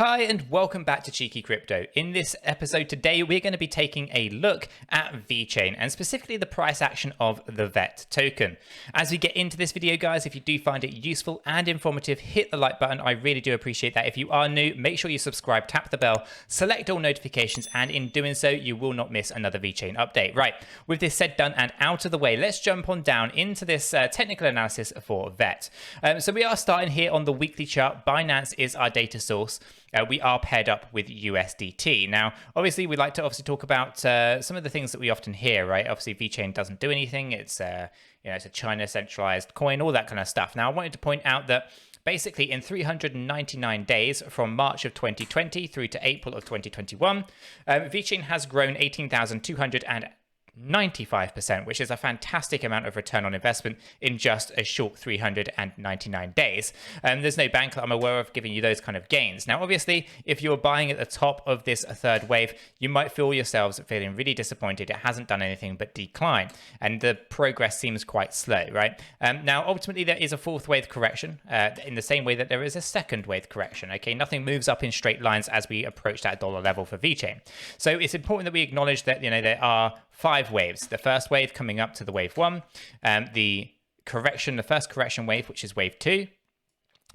Hi and welcome back to Cheeky Crypto. In this episode today, we're going to be taking a look at Vechain and specifically the price action of the VET token. As we get into this video, guys, if you do find it useful and informative, hit the like button. I really do appreciate that. If you are new, make sure you subscribe, tap the bell, select all notifications, and in doing so, you will not miss another Vechain update. Right, with this said, done, and out of the way, let's jump on down into this technical analysis for VET. So we are starting here on the weekly chart. Binance is our data source. We are paired up with USDT. Now, obviously, we like to talk about some of the things that we often hear, right? Obviously, Vechain doesn't do anything. It's it's a China centralized coin, all that kind of stuff. Now, I wanted to point out that basically in 399 days from March of 2020 through to April of 2021, Vechain has grown 18,295%, which is a fantastic amount of return on investment in just a short 399 days. There's no bank that I'm aware of giving you those kind of gains. Now, obviously, if you're buying at the top of this third wave, you might feel yourselves feeling really disappointed. It hasn't done anything but decline, and the progress seems quite slow, right? Now, ultimately, there is a fourth wave correction in the same way that there is a second wave correction. Okay, nothing moves up in straight lines as we approach that dollar level for Vechain. So it's important that we acknowledge that there are 5 waves. The first wave coming up to the wave 1, the first correction wave, which is wave 2,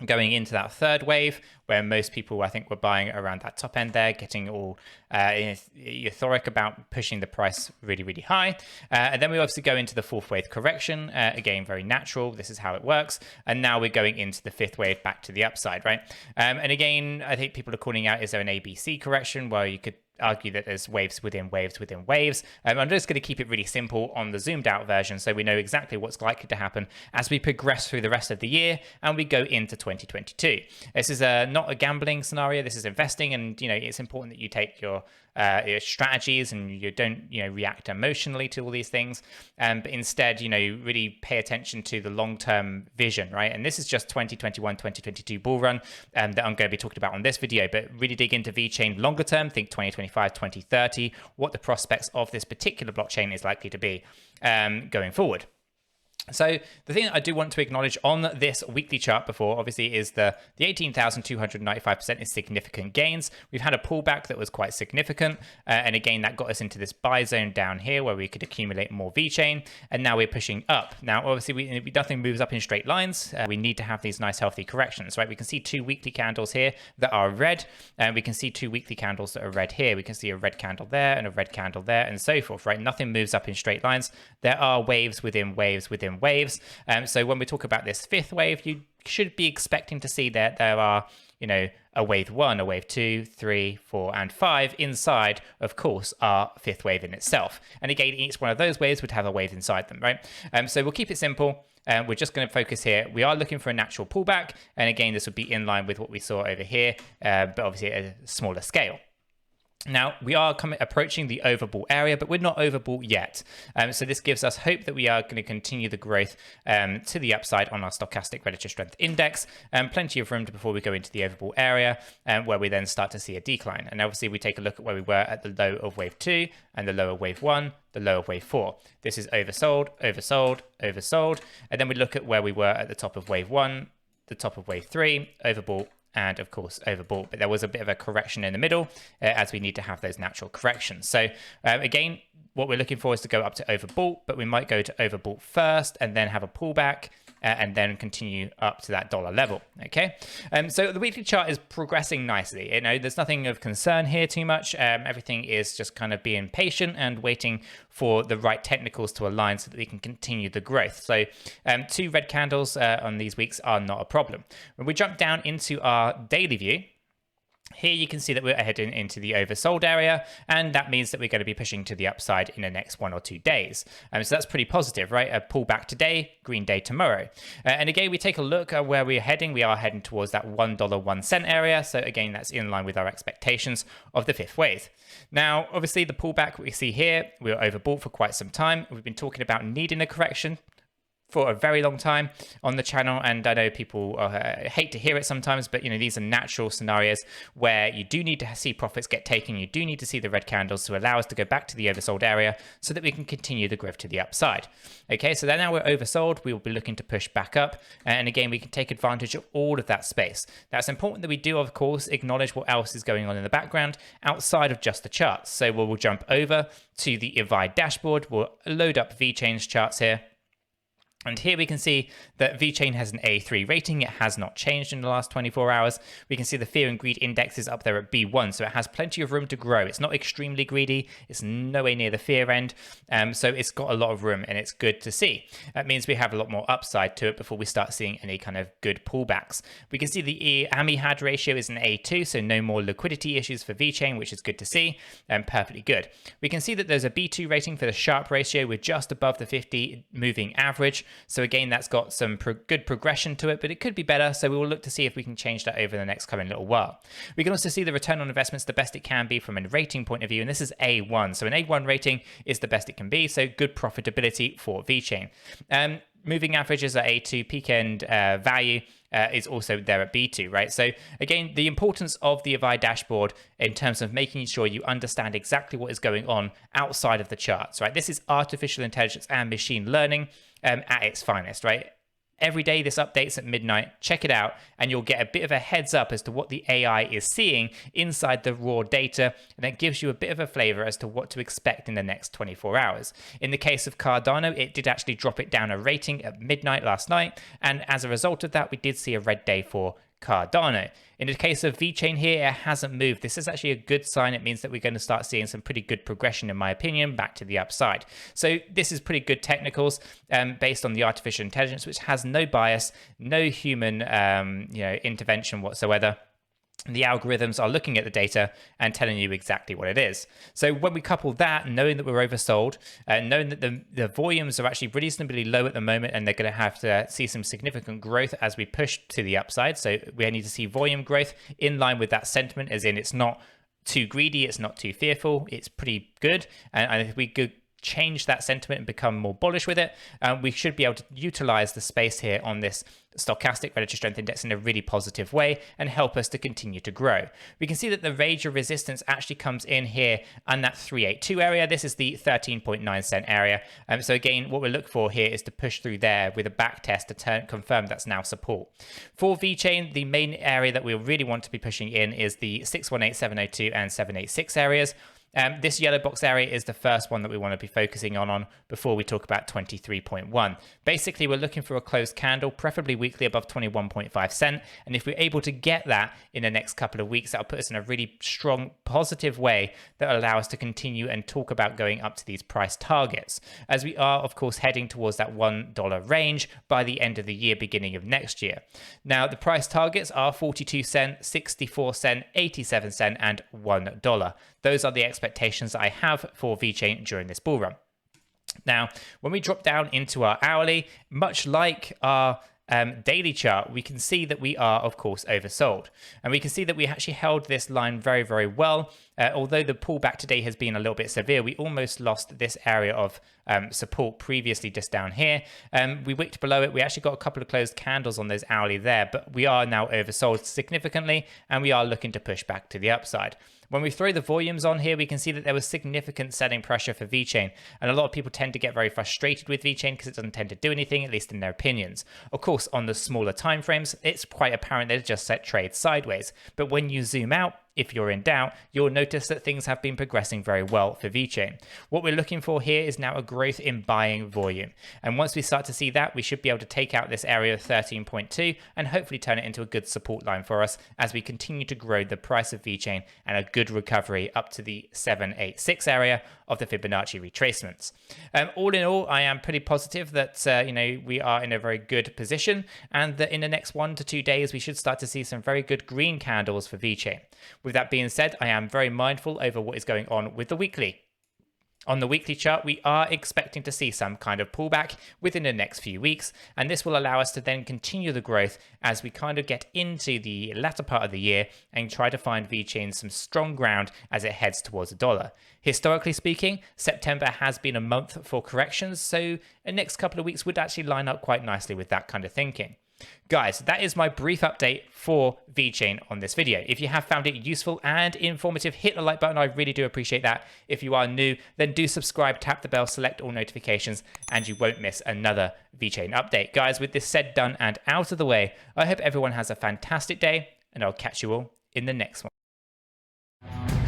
going into that third wave, where most people, I think, were buying around that top end there, getting all euphoric about pushing the price really, really high. And then we obviously go into the fourth wave correction. Again, very natural. This is how it works. And now we're going into the fifth wave back to the upside, right? And again, I think people are calling out, is there an ABC correction? Well, you could argue that there's waves within waves within waves. I'm just going to keep it really simple on the zoomed out version so we know exactly what's likely to happen as we progress through the rest of the year and we go into 2022. This is not a gambling scenario. This is investing, and it's important that you take your strategies and you don't react emotionally to all these things, but instead really pay attention to the long-term vision, right? And this is just 2021 2022 bull run that I'm going to be talking about on this video, but really dig into Vechain longer term, think 2025 2030, what the prospects of this particular blockchain is likely to be going forward. So the thing that I do want to acknowledge on this weekly chart before, obviously, is the 18,295% is significant gains. We've had a pullback that was quite significant. And again, that got us into this buy zone down here where we could accumulate more Vechain. And now we're pushing up. Now, obviously, nothing moves up in straight lines. We need to have these nice, healthy corrections, right? We can see 2 weekly candles here that are red. And we can see 2 weekly candles that are red here. We can see a red candle there and a red candle there and so forth, right? Nothing moves up in straight lines. There are waves within waves within waves. So when we talk about this fifth wave, you should be expecting to see that there are, a wave 1, a wave 2, 3, 4, and 5 inside, of course, our fifth wave in itself. And again, each one of those waves would have a wave inside them, right? So we'll keep it simple. We're just going to focus here. We are looking for a natural pullback. And again, this would be in line with what we saw over here, but obviously at a smaller scale. Now, we are approaching the overbought area, but we're not overbought yet. So this gives us hope that we are going to continue the growth to the upside on our stochastic relative strength index. Plenty of room before we go into the overbought area, where we then start to see a decline. And obviously, we take a look at where we were at the low of wave 2 and the low of wave 1, the low of wave 4. This is oversold, oversold, oversold. And then we look at where we were at the top of wave 1, the top of wave 3, overbought, and of course overbought, but there was a bit of a correction in the middle as we need to have those natural corrections. So again, what we're looking for is to go up to overbought, but we might go to overbought first and then have a pullback and then continue up to that dollar level. Okay, so the weekly chart is progressing nicely. There's nothing of concern here too much. Everything is just kind of being patient and waiting for the right technicals to align so that we can continue the growth. So 2 red candles on these weeks are not a problem. When we jump down into our daily view, here you can see that we're heading into the oversold area, and that means that we're going to be pushing to the upside in the next 1 or 2 days. So that's pretty positive, right? A pullback today, green day tomorrow. And again, we take a look at where we're heading. We are heading towards that $1.01 area. So again, that's in line with our expectations of the fifth wave. Now, obviously, the pullback we see here, we were overbought for quite some time. We've been talking about needing a correction for a very long time on the channel, and I know people hate to hear it sometimes, but these are natural scenarios where you do need to see profits get taken. You do need to see the red candles to allow us to go back to the oversold area so that we can continue the growth to the upside. Okay, so then now we're oversold, we will be looking to push back up, and again, we can take advantage of all of that space. Now, it's important that we do, of course, acknowledge what else is going on in the background outside of just the charts. So we'll jump over to the 𝗕𝗓 dashboard. We'll load up Vechain's charts here. And here we can see that Vechain has an A3 rating. It has not changed in the last 24 hours. We can see the fear and greed index is up there at B1, so it has plenty of room to grow. It's not extremely greedy. It's nowhere near the fear end. So it's got a lot of room, and it's good to see. That means we have a lot more upside to it before we start seeing any kind of good pullbacks. We can see the 𝗕𝗓 ratio is an A2, so no more liquidity issues for Vechain, which is good to see, and perfectly good. We can see that there's a B2 rating for the Sharpe ratio. We're just above the 50 moving average. So again, that's got some good progression to it, but it could be better. So we will look to see if we can change that over the next coming little while. We can also see the return on investments the best it can be from a rating point of view, and this is A1. So an A1 rating is the best it can be. So good profitability for Vechain. Moving averages are A2, peak end value is also there at B2, right? So again, the importance of the 𝗕𝗓 dashboard in terms of making sure you understand exactly what is going on outside of the charts, right? This is artificial intelligence and machine learning at its finest, right? Every day this updates at midnight. Check it out, and you'll get a bit of a heads up as to what the AI is seeing inside the raw data, and that gives you a bit of a flavor as to what to expect in the next 24 hours. In the case of Cardano, it did actually drop it down a rating at midnight last night, and as a result of that, we did see a red day for Cardano. In the case of Vechain here, it hasn't moved. This is actually a good sign. It means that we're going to start seeing some pretty good progression, in my opinion, back to the upside. So this is pretty good technicals based on the artificial intelligence, which has no bias, no human intervention whatsoever. The algorithms are looking at the data and telling you exactly what it is. So when we couple that, knowing that we're oversold, knowing that the volumes are actually reasonably low at the moment, and they're going to have to see some significant growth as we push to the upside. So we need to see volume growth in line with that sentiment, as in it's not too greedy, it's not too fearful, it's pretty good. And if we could change that sentiment and become more bullish with it, we should be able to utilize the space here on this stochastic relative strength index in a really positive way and help us to continue to grow. We can see that the range of resistance actually comes in here on that 382 area. This is the 13.9 cent area. So again, what we're looking for here is to push through there with a back test to confirm that's now support. For Vechain, the main area that we really want to be pushing in is the 618, 702 and 786 areas. This yellow box area is the first one that we want to be focusing on before we talk about 23.1. Basically, we're looking for a closed candle, preferably weekly above 21.5 cent. And if we're able to get that in the next couple of weeks, that'll put us in a really strong, positive way that will allow us to continue and talk about going up to these price targets, as we are, of course, heading towards that $1 range by the end of the year, beginning of next year. Now, the price targets are 42 cent, 64 cent, 87 cent, and $1. Those are the expectations that I have for Vechain during this bull run. Now, when we drop down into our hourly, much like our daily chart, we can see that we are, of course, oversold. And we can see that we actually held this line very, very well. Although the pullback today has been a little bit severe, we almost lost this area of support previously just down here. We wicked below it. We actually got a couple of closed candles on those hourly there, but we are now oversold significantly, and we are looking to push back to the upside. When we throw the volumes on here, we can see that there was significant selling pressure for Vechain, and a lot of people tend to get very frustrated with Vechain because it doesn't tend to do anything, at least in their opinions. Of course, on the smaller time frames, it's quite apparent that it just set trades sideways. But when you zoom out, if you're in doubt, you'll notice that things have been progressing very well for Vechain. What we're looking for here is now a growth in buying volume. And once we start to see that, we should be able to take out this area of 13.2 and hopefully turn it into a good support line for us as we continue to grow the price of Vechain and a good recovery up to the 786 area of the Fibonacci retracements. All in all, I am pretty positive that we are in a very good position, and that in the next 1 to 2 days, we should start to see some very good green candles for Vechain. With that being said, I am very mindful over what is going on with the weekly. On the weekly chart, we are expecting to see some kind of pullback within the next few weeks, and this will allow us to then continue the growth as we kind of get into the latter part of the year and try to find VeChain some strong ground as it heads towards the dollar. Historically speaking, September has been a month for corrections, so the next couple of weeks would actually line up quite nicely with that kind of thinking. Guys, that is my brief update for VeChain on this video. If you have found it useful and informative, hit the like button. I really do appreciate that. If you are new, then do subscribe, tap the bell, select all notifications, and you won't miss another VeChain update. Guys, with this said, done, and out of the way, I hope everyone has a fantastic day, and I'll catch you all in the next one.